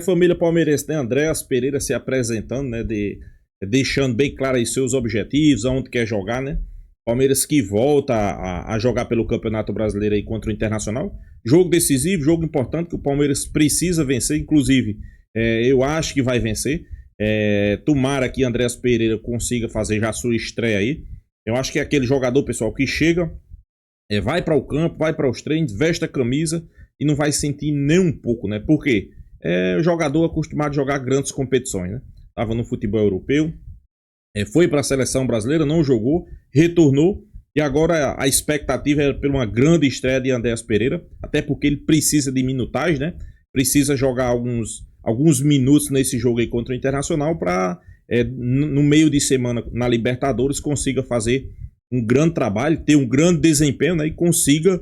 Família palmeirense, né? Andréas Pereira se apresentando, né? Deixando bem claro aí seus objetivos, aonde quer jogar, né? Palmeiras que volta a jogar pelo Campeonato Brasileiro aí contra o Internacional. Jogo decisivo, jogo importante que o Palmeiras precisa vencer, inclusive eu acho que vai vencer. Tomara que Andréas Pereira consiga fazer já a sua estreia aí. Eu acho que é aquele jogador, pessoal, que chega, vai para o campo, vai para os treinos, veste a camisa e não vai sentir nem um pouco, né? Por quê? Jogador acostumado a jogar grandes competições, né? Tava no futebol europeu, foi para a seleção brasileira, não jogou, retornou e agora a expectativa é por uma grande estreia de Andréas Pereira, até porque ele precisa de minutagem, né? Precisa jogar alguns minutos nesse jogo aí contra o Internacional para no meio de semana na Libertadores consiga fazer um grande trabalho, ter um grande desempenho, né? E consiga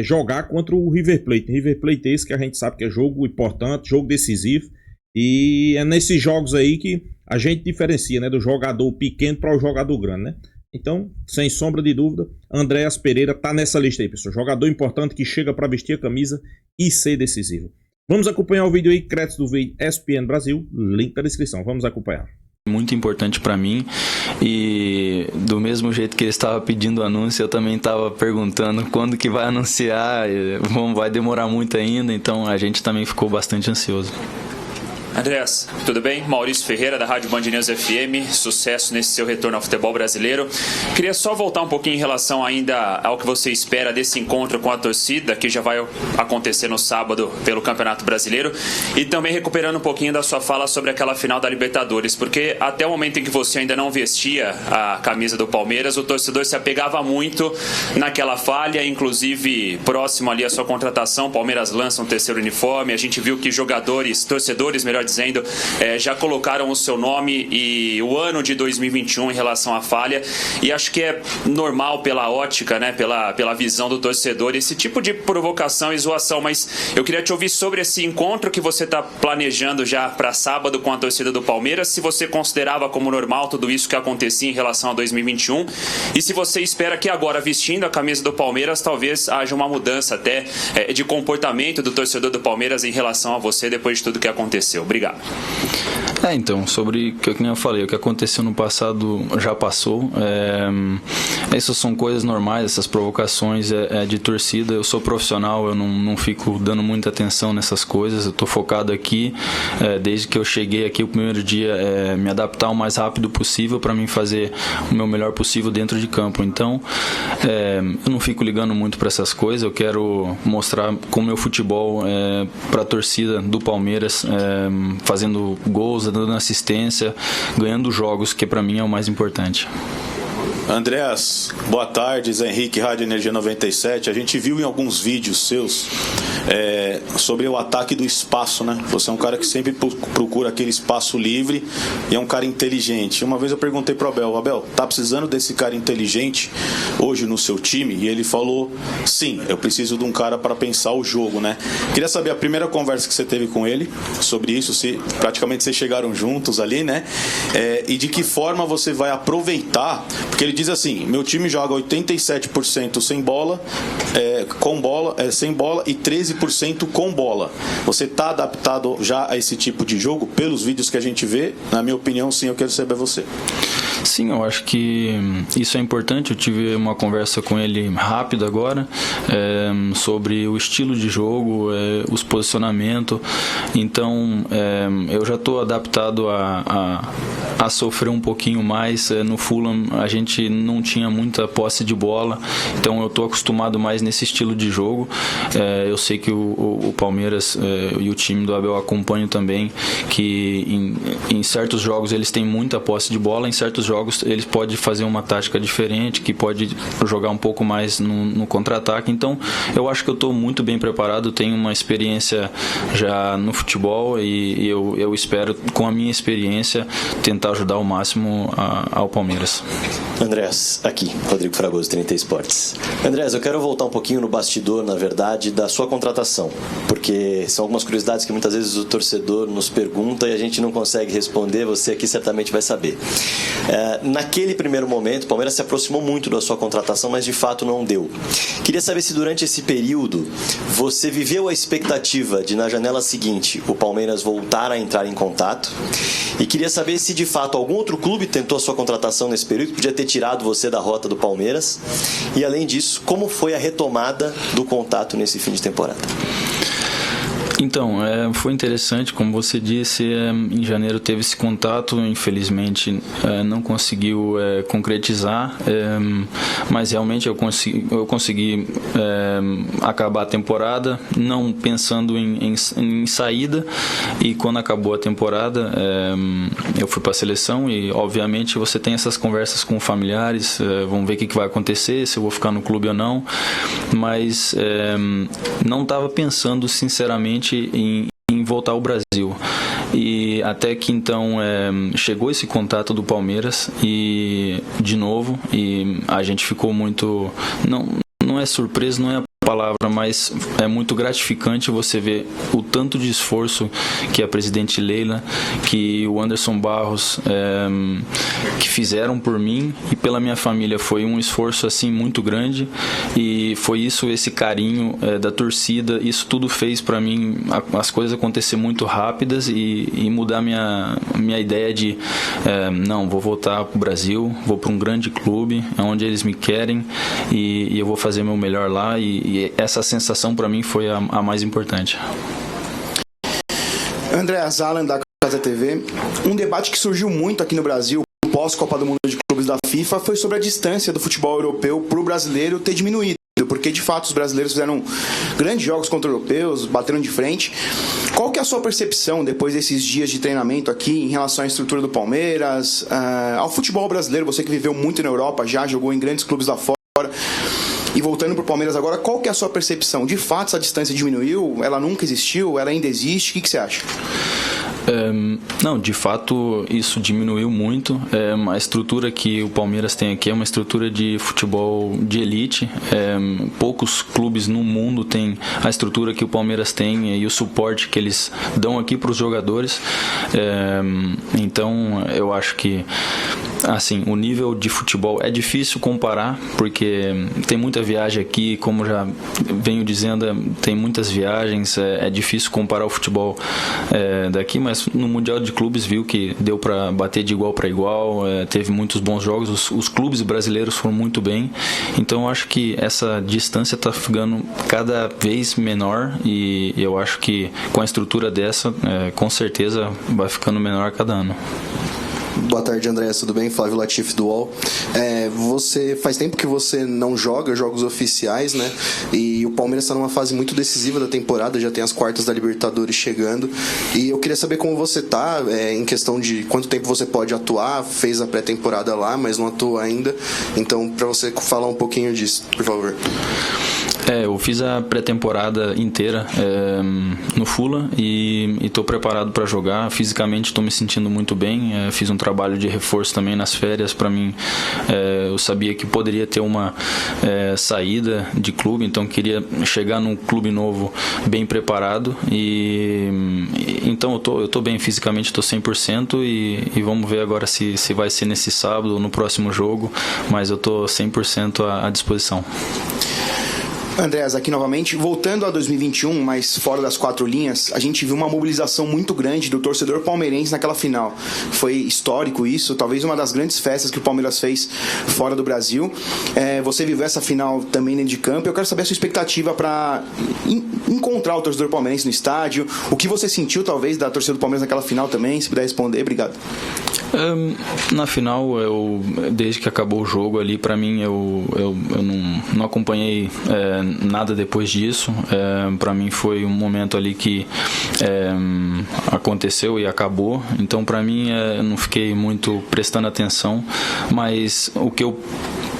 jogar contra o River Plate. River Plate é esse que a gente sabe que é jogo importante, jogo decisivo. E é nesses jogos aí que a gente diferencia, né, do jogador pequeno para o jogador grande, né? Então, sem sombra de dúvida, Andréas Pereira tá nessa lista aí, pessoal. Jogador importante que chega para vestir a camisa e ser decisivo. Vamos acompanhar o vídeo aí, créditos do vídeo ESPN Brasil, link na descrição. Vamos acompanhar. Muito importante para mim, e do mesmo jeito que ele estava pedindo anúncio, eu também estava perguntando quando que vai anunciar. Vai demorar muito ainda, então a gente também ficou bastante ansioso. Andréas, tudo bem? Maurício Ferreira, da Rádio Band News FM. Sucesso nesse seu retorno ao futebol brasileiro. Queria só voltar um pouquinho em relação ainda ao que você espera desse encontro com a torcida, que já vai acontecer no sábado pelo Campeonato Brasileiro, e também recuperando um pouquinho da sua fala sobre aquela final da Libertadores, porque até o momento em que você ainda não vestia a camisa do Palmeiras, o torcedor se apegava muito naquela falha, inclusive próximo ali à sua contratação, o Palmeiras lança um terceiro uniforme, a gente viu que torcedores, melhor dizendo, já colocaram o seu nome e o ano de 2021 em relação à falha, e acho que é normal pela ótica, né, pela visão do torcedor, esse tipo de provocação e zoação, mas eu queria te ouvir sobre esse encontro que você está planejando já para sábado com a torcida do Palmeiras, se você considerava como normal tudo isso que acontecia em relação a 2021, e se você espera que agora, vestindo a camisa do Palmeiras, talvez haja uma mudança até de comportamento do torcedor do Palmeiras em relação a você depois de tudo que aconteceu. Obrigado. Então, sobre o que eu falei, o que aconteceu no passado já passou. Essas são coisas normais, essas provocações de torcida. Eu sou profissional, eu não fico dando muita atenção nessas coisas. Eu estou focado aqui, desde que eu cheguei aqui o primeiro dia, me adaptar o mais rápido possível para mim fazer o meu melhor possível dentro de campo. Então, eu não fico ligando muito para essas coisas. Eu quero mostrar com o meu futebol para a torcida do Palmeiras, fazendo gols, dando assistência, ganhando jogos, que para mim é o mais importante. Andréas, boa tarde, Zé Henrique, Rádio Energia 97. A gente viu em alguns vídeos seus sobre o ataque do espaço, né? Você é um cara que sempre procura aquele espaço livre e é um cara inteligente. Uma vez eu perguntei pro Abel, tá precisando desse cara inteligente hoje no seu time? E ele falou, sim, eu preciso de um cara para pensar o jogo, né? Queria saber a primeira conversa que você teve com ele sobre isso, se praticamente vocês chegaram juntos ali, né? E de que forma você vai aproveitar, porque ele diz assim, meu time joga 87% sem bola, sem bola e 13% com bola. Você está adaptado já a esse tipo de jogo? Pelos vídeos que a gente vê, na minha opinião, sim, eu quero saber você. Sim, eu acho que isso é importante. Eu tive uma conversa com ele rápida agora, sobre o estilo de jogo, os posicionamentos. Então, eu já estou adaptado a sofrer um pouquinho mais. No Fulham, a gente não tinha muita posse de bola, então eu estou acostumado mais nesse estilo de jogo. Eu sei que o Palmeiras e o time do Abel acompanham também, que em certos jogos eles têm muita posse de bola, em certos jogos eles podem fazer uma tática diferente, que pode jogar um pouco mais no contra-ataque. Então eu acho que eu estou muito bem preparado, tenho uma experiência já no futebol e eu espero, com a minha experiência, tentar ajudar ao máximo ao Palmeiras. Andréas, aqui, Rodrigo Fragoso, 30 Esportes. Andréas, eu quero voltar um pouquinho no bastidor, na verdade, da sua contratação, porque são algumas curiosidades que muitas vezes o torcedor nos pergunta e a gente não consegue responder, você aqui certamente vai saber. Naquele primeiro momento, o Palmeiras se aproximou muito da sua contratação, mas de fato não deu. Queria saber se durante esse período você viveu a expectativa de, na janela seguinte, o Palmeiras voltar a entrar em contato, e queria saber se de fato algum outro clube tentou a sua contratação nesse período, podia ter tirado você da rota do Palmeiras, e além disso, como foi a retomada do contato nesse fim de temporada? Então, foi interessante, como você disse, em janeiro teve esse contato, infelizmente não conseguiu concretizar, mas realmente eu consegui acabar a temporada, não pensando em saída, e quando acabou a temporada eu fui para a seleção e obviamente você tem essas conversas com familiares, vamos ver o que vai acontecer, se eu vou ficar no clube ou não, mas não estava pensando sinceramente em voltar ao Brasil. E até que então chegou esse contato do Palmeiras e de novo, e a gente ficou muito, não é surpreso, não é a palavra, mas é muito gratificante você ver o tanto de esforço que a presidente Leila, que o Anderson Barros, que fizeram por mim e pela minha família. Foi um esforço assim muito grande, e foi isso, esse carinho da torcida, isso tudo fez para mim as coisas acontecer muito rápidas e mudar minha ideia de não, vou voltar para o Brasil, vou para um grande clube onde eles me querem, e eu vou fazer meu melhor lá, e essa sensação para mim foi a mais importante. André Zalan, da Casa TV. Um debate que surgiu muito aqui no Brasil pós-Copa do Mundo de Clubes da FIFA foi sobre a distância do futebol europeu para o brasileiro ter diminuído, porque de fato os brasileiros fizeram grandes jogos contra europeus, bateram de frente. Qual que é a sua percepção depois desses dias de treinamento aqui em relação à estrutura do Palmeiras, ao futebol brasileiro? Você que viveu muito na Europa, já jogou em grandes clubes lá fora, e voltando para o Palmeiras agora, qual que é a sua percepção? De fato essa distância diminuiu? Ela nunca existiu? Ela ainda existe? O que você acha? Não, de fato isso diminuiu muito. A estrutura que o Palmeiras tem aqui é uma estrutura de futebol de elite. Poucos clubes no mundo têm a estrutura que o Palmeiras tem e o suporte que eles dão aqui para os jogadores. Então eu acho que assim, o nível de futebol é difícil comparar, porque tem muita viagem aqui, como já venho dizendo, tem muitas viagens, é difícil comparar o futebol daqui, mas no Mundial de Clubes viu que deu para bater de igual para igual, teve muitos bons jogos, os clubes brasileiros foram muito bem, então eu acho que essa distância está ficando cada vez menor, e eu acho que com a estrutura dessa, com certeza vai ficando menor a cada ano. Boa tarde, André, tudo bem? Flávio Latifi do UOL. Você faz tempo que você não joga jogos oficiais, né? E o Palmeiras está numa fase muito decisiva da temporada, já tem as quartas da Libertadores chegando. E eu queria saber como você tá, em questão de quanto tempo você pode atuar. Fez a pré-temporada lá, mas não atua ainda. Então, para você falar um pouquinho disso, por favor. Eu fiz a pré-temporada inteira no Fula e estou preparado para jogar. Fisicamente estou me sentindo muito bem. Fiz um trabalho de reforço também nas férias. Para mim, eu sabia que poderia ter uma saída de clube, então queria chegar num clube novo bem preparado. Então eu estou bem fisicamente, estou 100% e vamos ver agora se vai ser nesse sábado ou no próximo jogo, mas eu estou 100% à disposição. Andrés, aqui novamente, voltando a 2021, mas fora das quatro linhas, a gente viu uma mobilização muito grande do torcedor palmeirense naquela final. Foi histórico isso, talvez uma das grandes festas que o Palmeiras fez fora do Brasil. Você viveu essa final também dentro de campo. Eu quero saber a sua expectativa para encontrar o torcedor palmeirense no estádio. O que você sentiu, talvez, da torcida do Palmeiras naquela final também? Se puder responder, obrigado. Na final, desde que acabou o jogo ali, para mim, eu não acompanhei nada depois disso. Para mim foi um momento ali que aconteceu e acabou, então para mim eu não fiquei muito prestando atenção, mas o que eu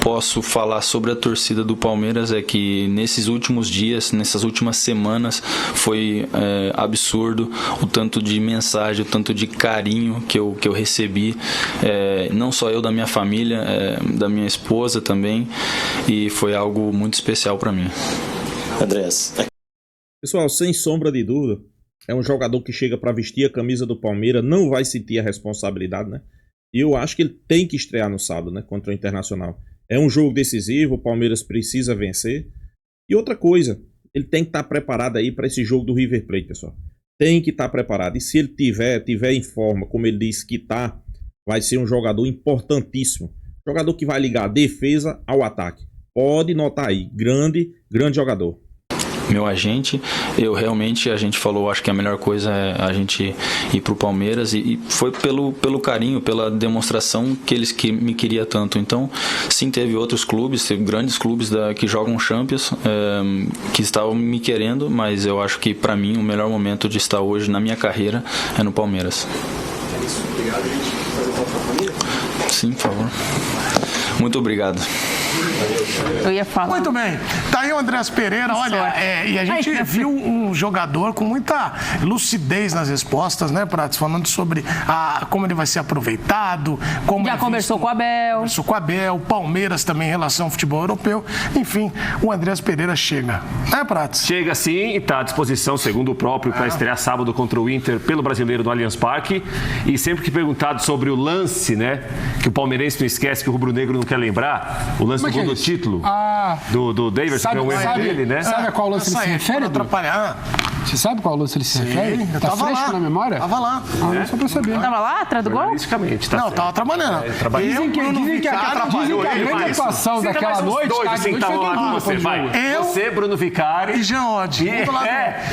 posso falar sobre a torcida do Palmeiras é que nesses últimos dias, nessas últimas semanas, foi absurdo o tanto de mensagem, o tanto de carinho que eu recebi, não só eu, da minha família, da minha esposa também, e foi algo muito especial para mim. Andrés. Pessoal, sem sombra de dúvida, é um jogador que chega para vestir a camisa do Palmeiras, não vai sentir a responsabilidade, né? E eu acho que ele tem que estrear no sábado, né? Contra o Internacional. É um jogo decisivo, o Palmeiras precisa vencer. E outra coisa, ele tem que estar preparado aí para esse jogo do River Plate, pessoal. Tem que estar preparado. E se ele tiver em forma, como ele disse que tá, vai ser um jogador importantíssimo. Jogador que vai ligar a defesa ao ataque. Pode notar aí, grande jogador. Meu agente, a gente falou, acho que a melhor coisa é a gente ir pro Palmeiras e foi pelo carinho, pela demonstração que me queria tanto. Então, sim, teve outros clubes, grandes clubes que jogam Champions, que estavam me querendo, mas eu acho que para mim o melhor momento de estar hoje na minha carreira é no Palmeiras. É isso, obrigado, gente. Fazer um pouco da família? Sim, por favor. Muito obrigado. Eu ia falar. Muito bem. Tá aí o Andrés Pereira. Olha, e a gente viu um jogador com muita lucidez nas respostas, né, Prates? Falando sobre como ele vai ser aproveitado. Já conversou com o Abel. Conversou com o Abel. Palmeiras também em relação ao futebol europeu. Enfim, o Andrés Pereira chega. Né, Prates? Chega sim e está à disposição, segundo o próprio, para estrear sábado contra o Inter pelo Brasileiro no Allianz Parque. E sempre que perguntado sobre o lance, né, que o palmeirense não esquece, que o rubro-negro não quer lembrar, o lance do gol do título do Davidson, que é o erro dele, né? Sabe a qual lance ele se refere? Você sabe qual lance ele se refere? Tá fresco na memória? Tava lá. Só pra saber. Tava lá, atrás do gol? Jornalisticamente, tá Não, certo. tava trabalhando. Dizem que a grande atuação daquela noite... Dois que estavam lá com você, vai. Você, Bruno Vicari... E Jean Oddi.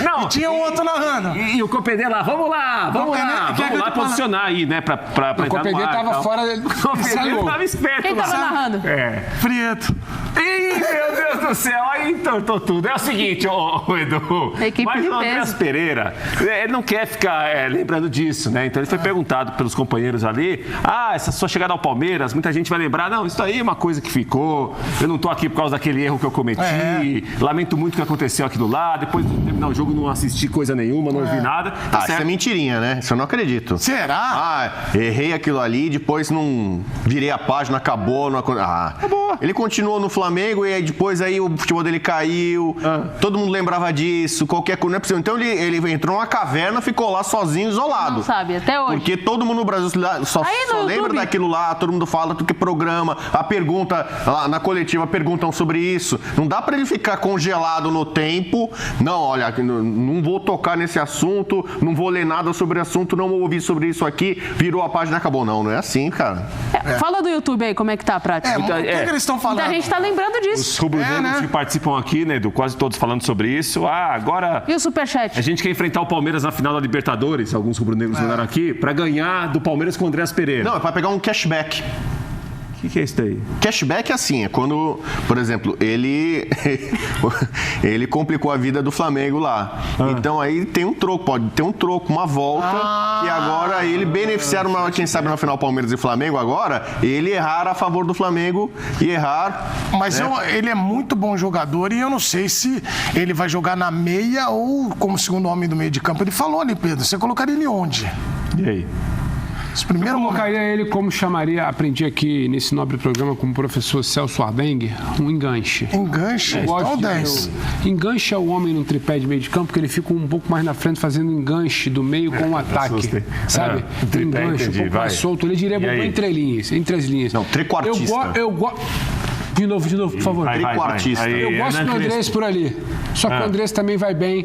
Não. E tinha outro narrando. E o Copedê lá, vamos lá posicionar aí, né, pra entrar no ar. O Copedê tava fora... O Copedê tava esperto. Quem tava narrando? Prieto. Ih, meu Deus do céu, aí entortou tudo. É o seguinte, Edu, mas o Andrés Pereira, ele não quer ficar lembrando disso, né? Então ele foi perguntado pelos companheiros ali, essa sua chegada ao Palmeiras, muita gente vai lembrar, não, isso aí é uma coisa que ficou, eu não tô aqui por causa daquele erro que eu cometi, lamento muito o que aconteceu aqui do lado, depois de terminar o jogo não assisti coisa nenhuma, não vi nada. Isso é mentirinha, né? Isso eu não acredito. Será? Errei aquilo ali, depois não virei a página, acabou. Acabou. Ele continuou no Flamengo e aí depois aí o futebol dele caiu, todo mundo lembrava disso, qualquer coisa, não é possível. Então ele entrou numa caverna, ficou lá sozinho, isolado. Não sabe, até hoje. Porque todo mundo no Brasil só lembra daquilo lá, todo mundo fala do que programa, a pergunta, lá na coletiva perguntam sobre isso. Não dá pra ele ficar congelado no tempo, não, olha, não vou tocar nesse assunto, não vou ler nada sobre o assunto, não vou ouvir sobre isso aqui, virou a página, acabou. Não é assim, cara. Fala do YouTube aí, como é que tá a prática. O que eles estão falando? A gente tá lembrando disso. Os rubro-negros que participam aqui, né, Edu, quase todos falando sobre isso. Agora... E o Superchat? A gente quer enfrentar o Palmeiras na final da Libertadores, alguns rubro-negros mandaram aqui, pra ganhar do Palmeiras com o Andrés Pereira. Não, é pra pegar um cashback. O que é isso daí? Cashback é assim, é quando, por exemplo, ele complicou a vida do Flamengo lá. Então aí tem um troco, pode ter um troco, uma volta, e agora ele beneficiar, quem sabe na final Palmeiras e Flamengo agora, ele errar a favor do Flamengo e errar... Mas ele é muito bom jogador e eu não sei se ele vai jogar na meia ou como segundo homem do meio de campo. Ele falou ali, Pedro, você colocaria ele onde? E aí? Eu colocaria ele como chamaria, aprendi aqui nesse nobre programa com o professor Celso Ardengue, um enganche. Enganche? Qual 10? Enganche é o homem no tripé de meio de campo, porque ele fica um pouco mais na frente fazendo enganche do meio com o ataque. Sabe? Enganche, um pouco mais solto. Ele diria entre as linhas. Não, trequartista. Eu gosto. De novo, por favor. Trequartista. Eu gosto do Andrés por ali. Só que o Andrés também vai bem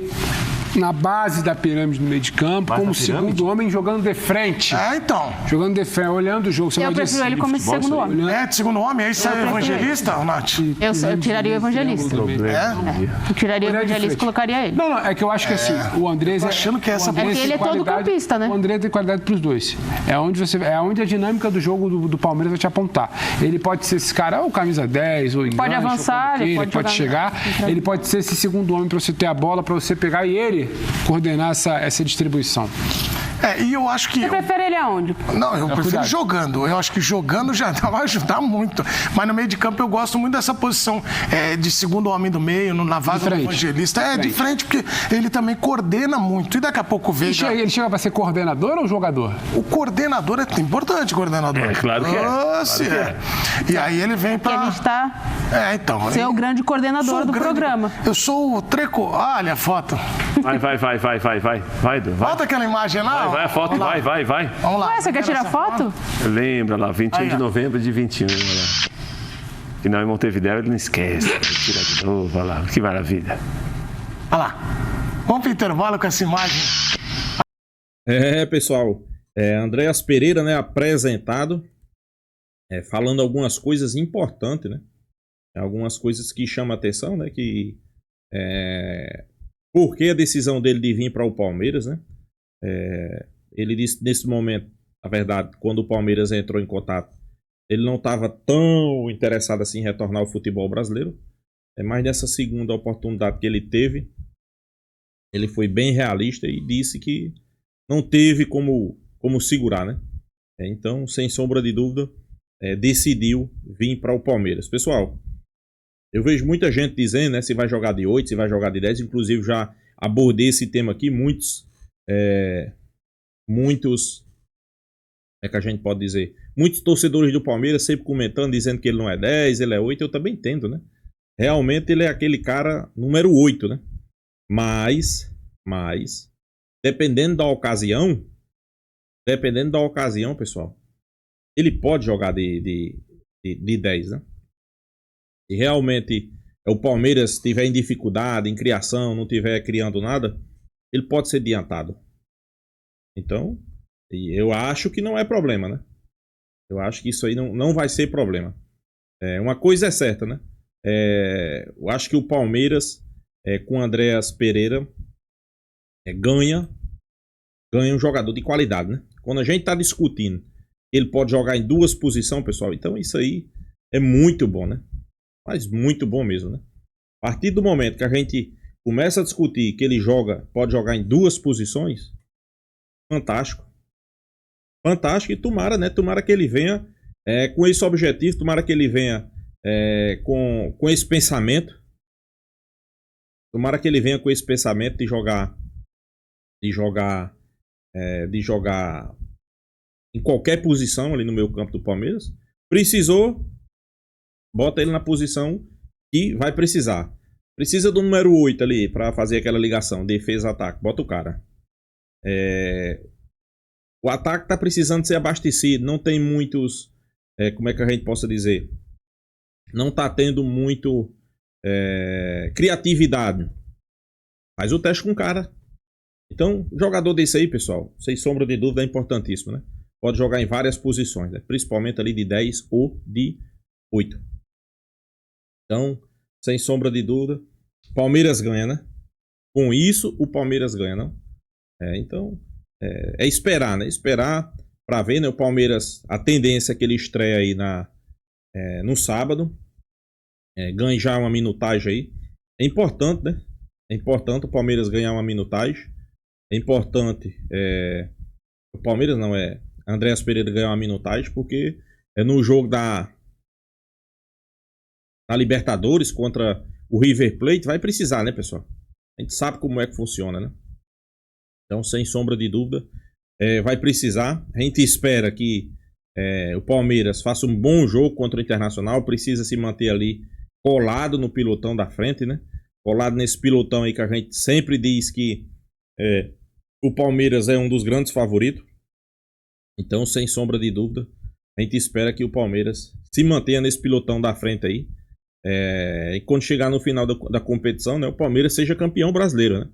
na base da pirâmide no meio de campo, como segundo homem jogando de frente. Então. Jogando de frente, olhando o jogo. Eu prefiro ele como segundo homem. De segundo homem? Aí sai o Evangelista, Nath? Eu tiraria o Evangelista. Eu tiraria o Evangelista e colocaria ele. Não, é que eu acho que assim, o Andrés... achando que essa... É porque ele é todo campista, né? O Andrés tem qualidade pros dois. É onde a dinâmica do jogo do Palmeiras vai te apontar. Ele pode ser esse cara, ou camisa 10, ou enganche, pode avançar, ele pode chegar, ele pode ser esse segundo homem para você ter a bola, para você pegar e ele coordenar essa distribuição. E eu acho que... Você prefere ele aonde? Não, eu prefiro jogando. Eu acho que jogando já vai ajudar muito. Mas no meio de campo eu gosto muito dessa posição de segundo homem do meio, na vaga do Evangelista. De frente, porque ele também coordena muito. E daqui a pouco veja... Ele chega para ser coordenador ou jogador? O coordenador é importante, coordenador. Claro que é. Claro que é. E aí ele vem para... a gente tá... então... Você é o grande coordenador do programa. Eu sou o treco... Olha a foto. Vai, Edu. Volta aquela imagem lá. vai a foto, vai. Vamos lá. Ué, você quer tirar foto? Lembra lá, 21 de novembro de 21. Olha lá. Final em Montevidéu, ele não esquece. Tira de novo, olha lá, que maravilha. Olha lá. Vamos pro intervalo com essa imagem. Pessoal, Andréas Pereira, né, apresentado, falando algumas coisas importantes, né? Algumas coisas que chamam a atenção, né? Que por que a decisão dele de vir para o Palmeiras, né? Ele disse nesse momento, na verdade, quando o Palmeiras entrou em contato, ele não estava tão interessado assim em retornar ao futebol brasileiro. Mas nessa segunda oportunidade que ele teve, ele foi bem realista e disse que não teve como segurar, né? Então, sem sombra de dúvida, decidiu vir para o Palmeiras. Pessoal, eu vejo muita gente dizendo, né, se vai jogar de 8, se vai jogar de 10. Inclusive, já abordei esse tema aqui. Muitos, é que a gente pode dizer, muitos torcedores do Palmeiras sempre comentando, dizendo que ele não é 10, ele é 8. Eu também entendo, né? Realmente ele é aquele cara número 8, né? Mas, dependendo da ocasião, pessoal, ele pode jogar de 10, né? Se realmente o Palmeiras estiver em dificuldade, em criação, não estiver criando nada, ele pode ser adiantado. Então, eu acho que não é problema, né? Eu acho que isso aí não vai ser problema. Uma coisa é certa, né? Eu acho que o Palmeiras, com Andréas Pereira, ganha um jogador de qualidade, né? Quando a gente está discutindo, ele pode jogar em 2 posições, pessoal. Então isso aí é muito bom, né? Mas muito bom mesmo, né? A partir do momento que a gente começa a discutir que ele pode jogar em 2 posições, fantástico. Fantástico, e tomara, né? Tomara que ele venha com esse objetivo, tomara que ele venha com esse pensamento. Tomara que ele venha com esse pensamento de jogar em qualquer posição ali no meio campo do Palmeiras. Precisou, bota ele na posição que vai precisar. Precisa do número 8 ali para fazer aquela ligação, defesa-ataque. Bota o cara. O ataque tá precisando ser abastecido. Não tem muitos... como é que a gente possa dizer? Não tá tendo muito criatividade. Faz o teste com o cara. Então, jogador desse aí, pessoal, sem sombra de dúvida, é importantíssimo, né? Pode jogar em várias posições, né? Principalmente ali de 10 ou de 8. Então, sem sombra de dúvida, Palmeiras ganha, né? Com isso, o Palmeiras ganha, não? Então, esperar, né? Esperar para ver, né? O Palmeiras, a tendência é que ele estreia aí no sábado. Ganhe já uma minutagem aí. É importante, né? É importante o Palmeiras ganhar uma minutagem. É importante o Palmeiras não Andréas Pereira ganhar uma minutagem, porque no jogo da Libertadores contra o River Plate vai precisar, né, pessoal? A gente sabe como é que funciona, né? Então, sem sombra de dúvida, vai precisar. A gente espera que o Palmeiras faça um bom jogo contra o Internacional. Precisa se manter ali colado no pilotão da frente, né? Colado nesse pilotão aí que a gente sempre diz que o Palmeiras é um dos grandes favoritos. Então, sem sombra de dúvida, a gente espera que o Palmeiras se mantenha nesse pilotão da frente aí. E quando chegar no final da competição, né, o Palmeiras seja campeão brasileiro, né?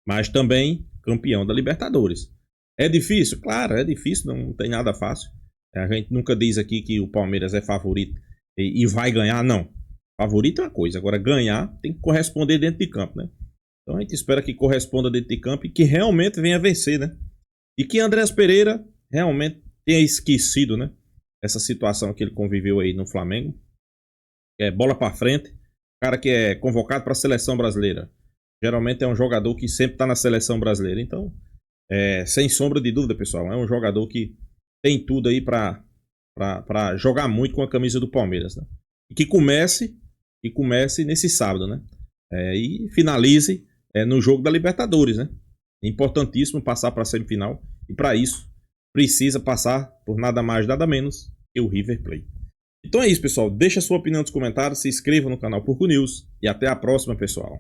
Mas também campeão da Libertadores. É difícil? Claro, é difícil, não tem nada fácil. A gente nunca diz aqui que o Palmeiras é favorito e vai ganhar, não. Favorito é uma coisa, agora ganhar tem que corresponder dentro de campo, né? Então a gente espera que corresponda dentro de campo e que realmente venha vencer, né? E que Andréas Pereira realmente tenha esquecido, né? Essa situação que ele conviveu aí no Flamengo. Bola pra frente. Cara que é convocado para a seleção brasileira. Geralmente é um jogador que sempre tá na seleção brasileira. Então, sem sombra de dúvida, pessoal, é um jogador que tem tudo aí pra jogar muito com a camisa do Palmeiras, né? E que comece nesse sábado, né? E finalize no jogo da Libertadores, né? É importantíssimo passar para a semifinal. E para isso, precisa passar por nada mais, nada menos que o River Plate. Então é isso, pessoal. Deixa a sua opinião nos comentários, se inscreva no canal Porco News e até a próxima, pessoal.